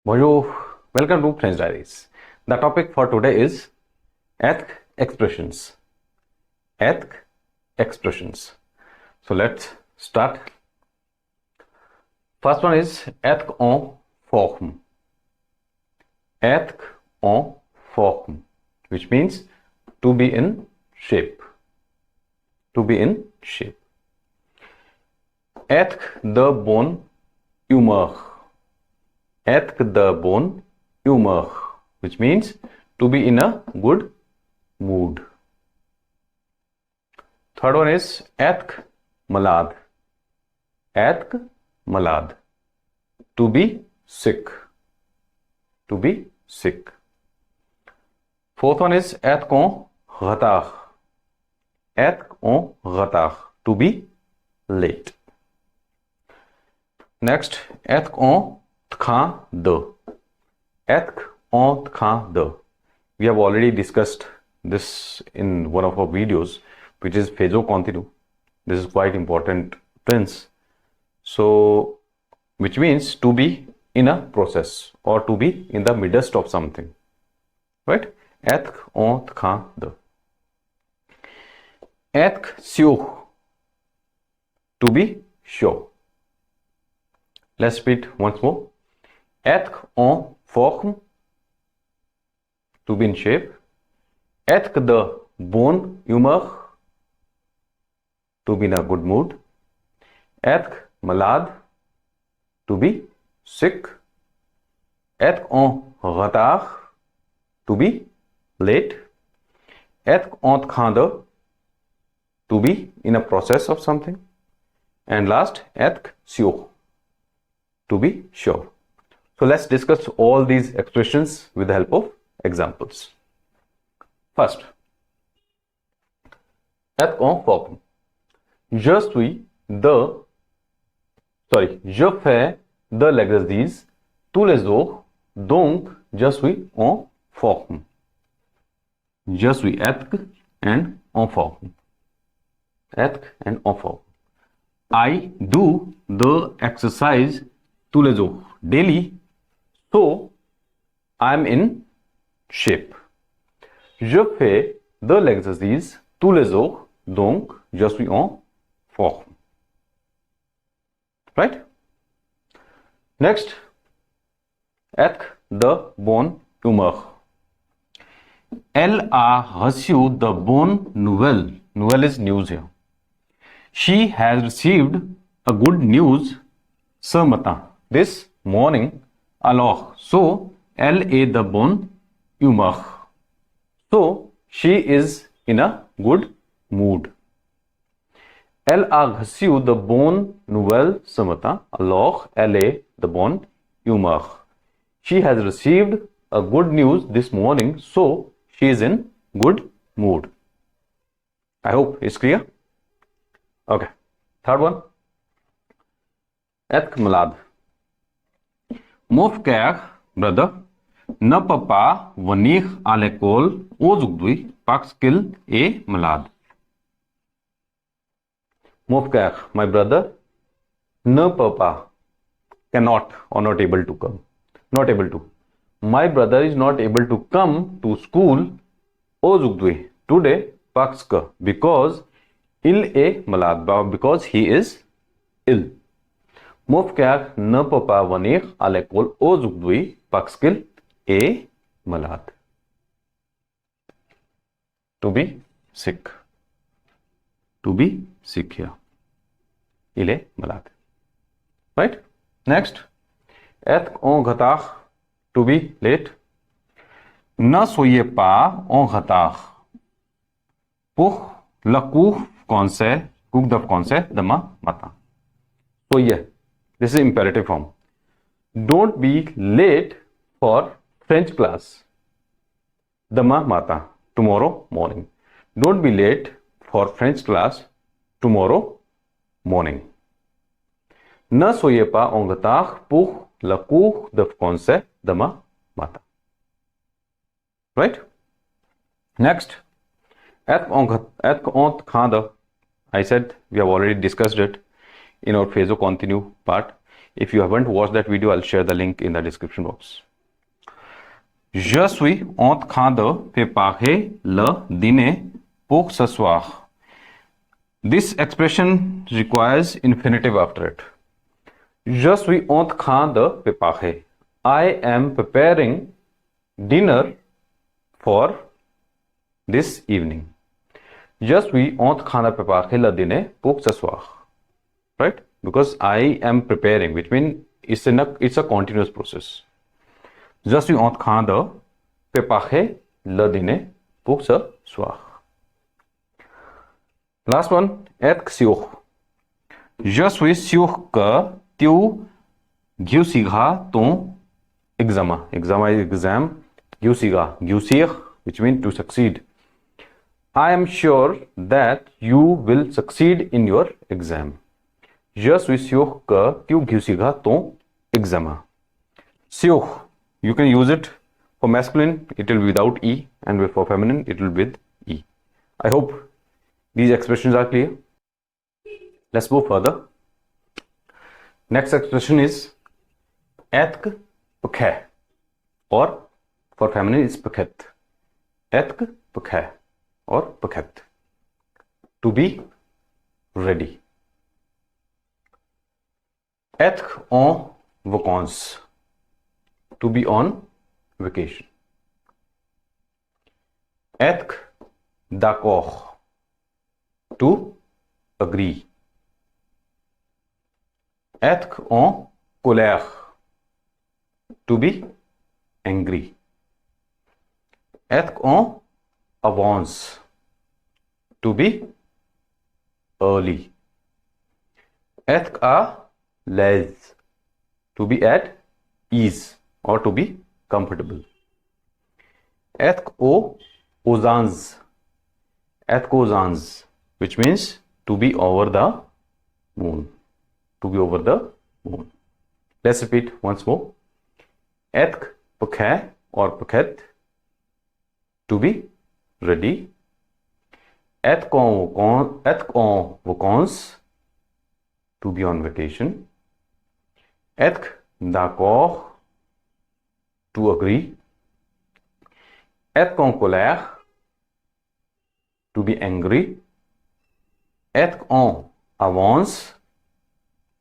Bonjour, welcome to French Diaries. The topic for today is Être expressions. Être expressions. So let's start. First one is être en forme. Être en forme, which means to be in shape. To be in shape. Être de bonne humeur. Être de bonne humeur, which means to be in a good mood. Third one is être malade. Être malade, to be sick. To be sick. Fourth one is être en retard. Être en retard, to be late. Next, être en train de. Être en train de. We have already discussed this in one of our videos, which is faisceau continu. This is quite important tense. So, which means to be in a process or to be in the midst of something. Right? Être en train de. Être sûr. To be sure. Let's repeat once more. Être en forme, to be in shape. Être de bonne humeur, to be in a good mood. Être malade, to be sick. Être en retard, to be late. Être en train de, to be in a process of something. And last, être sûr, to be sure. So let's discuss all these expressions with the help of examples. First, être en forme. Je fais de l'exercice tous les jours, donc je suis en forme. Je suis être and en forme. Être and en forme. I do the exercise tous les jours, daily, so I am in shape. Je fais de l'exercice tous les jours, donc je suis en forme. Right? Next, être de bonne humeur. Elle a reçu de bonnes nouvelles. Nouvelle is news here. She has received a good news ce matin. This morning. Alors, so elle est de bonne humeur. So she is in a good mood. Elle a reçu de bonnes nouvelles ce matin. Alors, elle est de bonne humeur. She has received a good news this morning, so she is in good mood. I hope it's clear. Okay. Third one. Être malade. Mon frère, brother, ne peut pas venir à l'école aujourd'hui parce qu'il est malade. Mon frère, my brother, ne peut pas, cannot or not able to come. Not able to. My brother is not able to come to school aujourd'hui, today, because il est malade, because he is ill. Mon frère ne peut pas venir à l'école aujourd'hui parce qu'il est malade. To be sick. To be sick here. Il est malade. Right? Next. Être en retard. To be late. Ne soyez pas en retard pour le cours de français demain matin. Soyez. This is imperative form. Don't be late for French class. Demain matin, tomorrow morning. Don't be late for French class tomorrow morning. Ne soyez pas en retard pour le cours de français demain matin. Right? Next, être en train de. I said we have already discussed it in our faisceau continu part. If you haven't watched that video, I'll share the link in the description box. Je suis en train de préparer le dîner pour ce soir. This expression requires infinitive after it. Je suis en train de préparer. I am preparing dinner for this evening. Je suis en train de préparer le dîner pour ce soir. Right? Because I am preparing, which means it's a continuous process. Je suis en train de préparer le dîner pour ce soir. Last one, être sûr. Je suis sûr que tu réussiras ton examen. Examen is exam. Réussiras. Réussir, which means to succeed. I am sure that you will succeed in your exam. Je suis sûr que tu réussiras ton examen. Sûr. You can use it for masculine, it will be without E, and for feminine, it will be with E. I hope these expressions are clear. Let's move further. Next expression is être prêt, or for feminine is prêt. Être prêt or prêt. To be ready. Être en vacances. To be on vacation. Être d'accord. To agree. Être en colère. To be angry. Être en avance. To be early. Être à l'aise. To be at ease or to be comfortable. Être aux anges. Être aux anges, which means to be over the moon. To be over the moon. Let's repeat once more. Être prêt or prête. To be ready. Être en vacances. To be on vacation. Être d'accord. To agree. Être en colère. To be angry. Être en avance.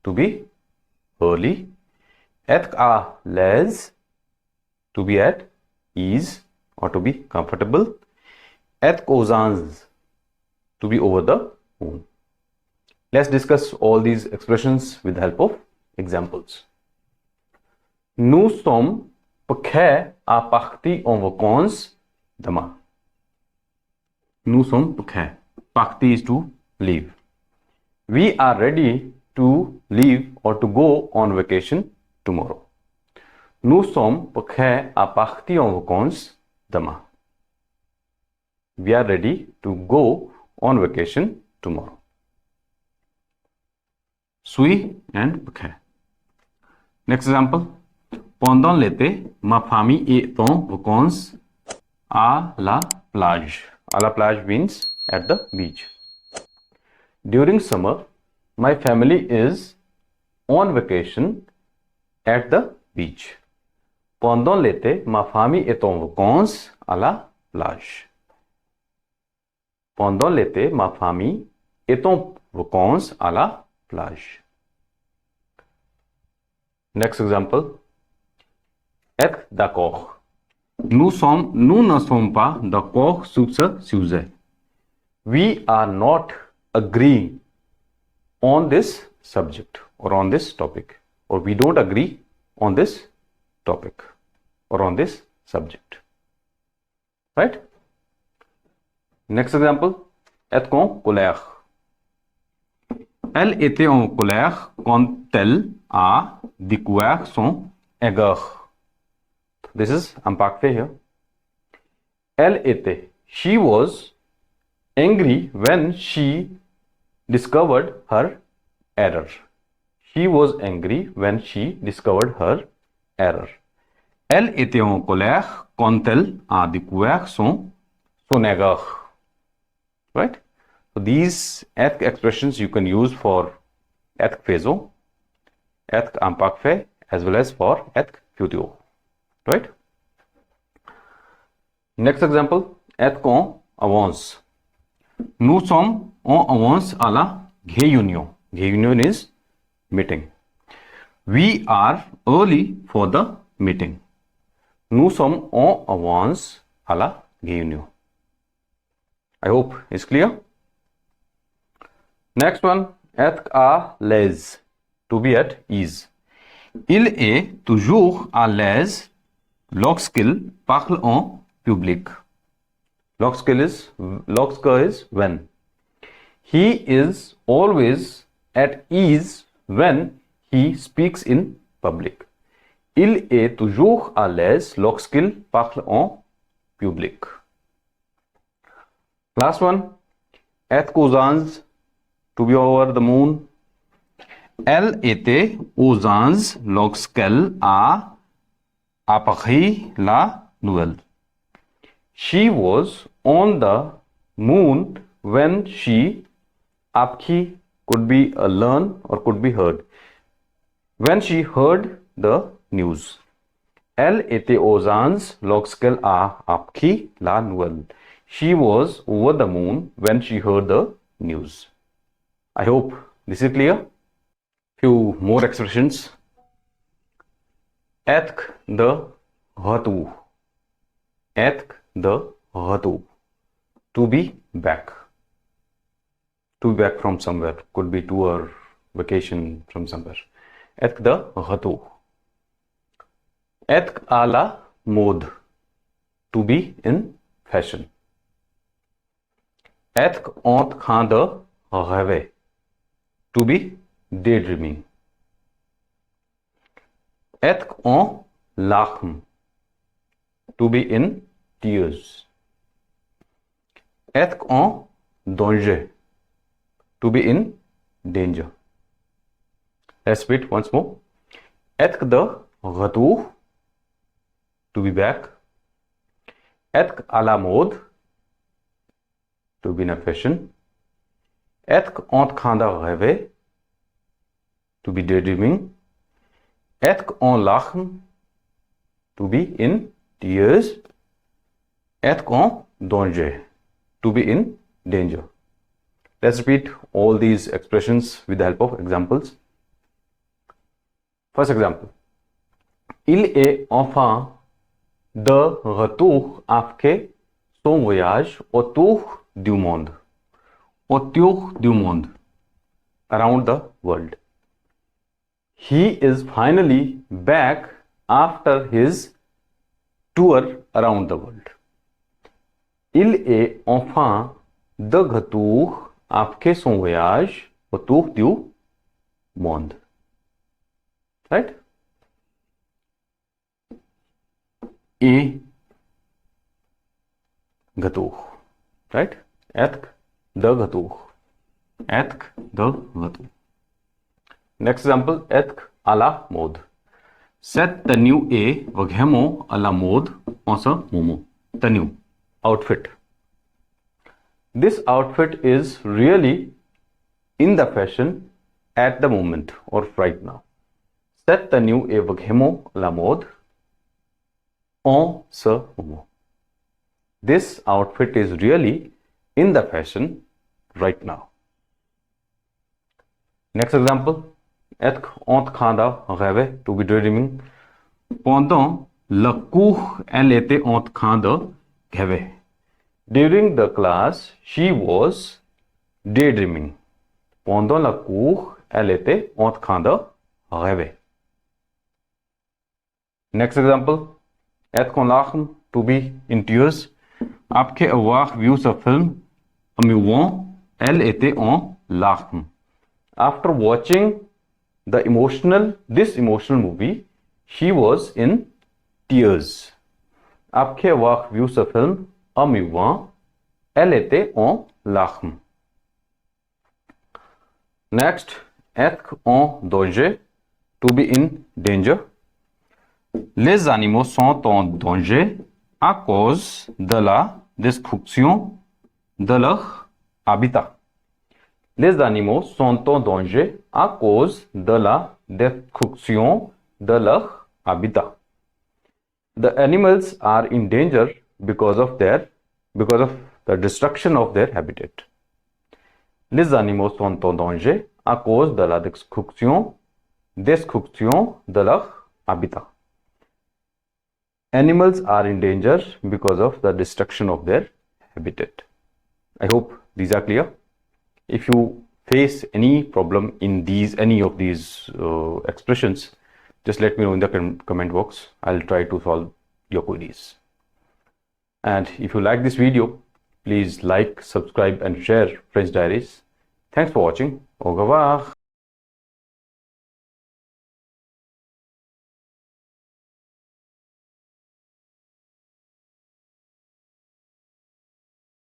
To be early. Être à l'aise. To be at ease or to be comfortable. Être aux anges. To be over the moon. Let's discuss all these expressions with the help of examples. Nous sommes prêts à partir en vacances demain. Nous sommes prêts. Partir is to leave. We are ready to leave or to go on vacation tomorrow. Nous sommes prêts à partir en vacances demain. We are ready to go on vacation tomorrow. Suis and prêt. Next example. Pendant l'été, ma famille est en vacances à la plage. À la plage means at the beach. During summer, my family is on vacation at the beach. Pendant l'été, ma famille est en vacances à la plage. Pendant l'été, ma famille est en vacances à la plage. Next example. Être d'accord. Nous ne sommes pas d'accord sur ce sujet. We are not agreeing on this subject or on this topic, or we don't agree on this topic or on this subject. Right? Next example. Être en colère. Elle était en colère quand elle a découvert son erreur. This is imparfait here. Elle était. She was angry when she discovered her error. She was angry when she discovered her error. Elle était en colère quand elle a découvert son erreur. Right? So these être expressions you can use for être phrasal, être imparfait as well as for être futur. Right? Next example, être en avance. Nous sommes en avance à la réunion. Réunion is meeting. We are early for the meeting. Nous sommes en avance à la réunion. I hope it's clear. Next one, être à l'aise. To be at ease. Il est toujours à l'aise lorsqu'il parle en public. Lorsque is when. He is always at ease when he speaks in public. Il est toujours à l'aise lorsqu'il parle en public. Last one, être aux anges. To be over the moon. Elle était aux anges lorsqu'elle a appris la nouvelle. She was on the moon when she, appris could be a learn or could be heard. When she heard the news. Elle était aux anges lorsqu'elle a appris la nouvelle. She was over the moon when she heard the news. I hope this is clear. Few more expressions. Être de retour. Être de retour. To be back. To be back from somewhere. Could be tour, vacation from somewhere. Être de retour. Être à la mode. To be in fashion. Être en train de rêver. To be daydreaming. Être en larmes. To be in tears. Être en danger. To be in danger. Let's repeat once more. Être de retour. To be back. Être à la mode. To be in a fashion. Être en train de rêver. To be daydreaming. Être en larmes. To be in tears. Être en danger. To be in danger. Let's repeat all these expressions with the help of examples. First example. Il est enfin de retour après son voyage autour du monde. Autour du monde. Around the world. He is finally back after his tour around the world. Il est enfin de retour après son voyage autour du monde. Right? Et retour. Right? Être de retour. Être de retour. Next example, être à la mode. Cette tenue est vraiment à la mode en ce moment. Tenue, outfit. This outfit is really in the fashion at the moment or right now. Cette tenue est vraiment à la mode en ce moment. This outfit is really in the fashion right now. Next example. Être en train de rêver, to be daydreaming. Pendant le cours, elle était en train de rêver. During the class, she was daydreaming. Pendant le cours, elle était en train de rêver. Next example. Être en larmes, to be in tears. Après avoir vu ce film amusant, elle était en larmes. After watching this emotional movie, she was in tears. Après avoir vu ce film amusant, elle était en larmes. Next, être en danger, to be in danger. Les animaux sont en danger à cause de la destruction de leur habitat. Les animaux sont en danger à cause de la destruction de leur habitat. The animals are in danger because of the destruction of their habitat. Les animaux sont en danger à cause de la destruction de leur habitat. Animals are in danger because of the destruction of their habitat. I hope these are clear. If you face any problem in any of these expressions, just let me know in the comment box. I'll try to solve your queries. And if you like this video, please like, subscribe and share French Diaries. Thanks for watching. Au revoir.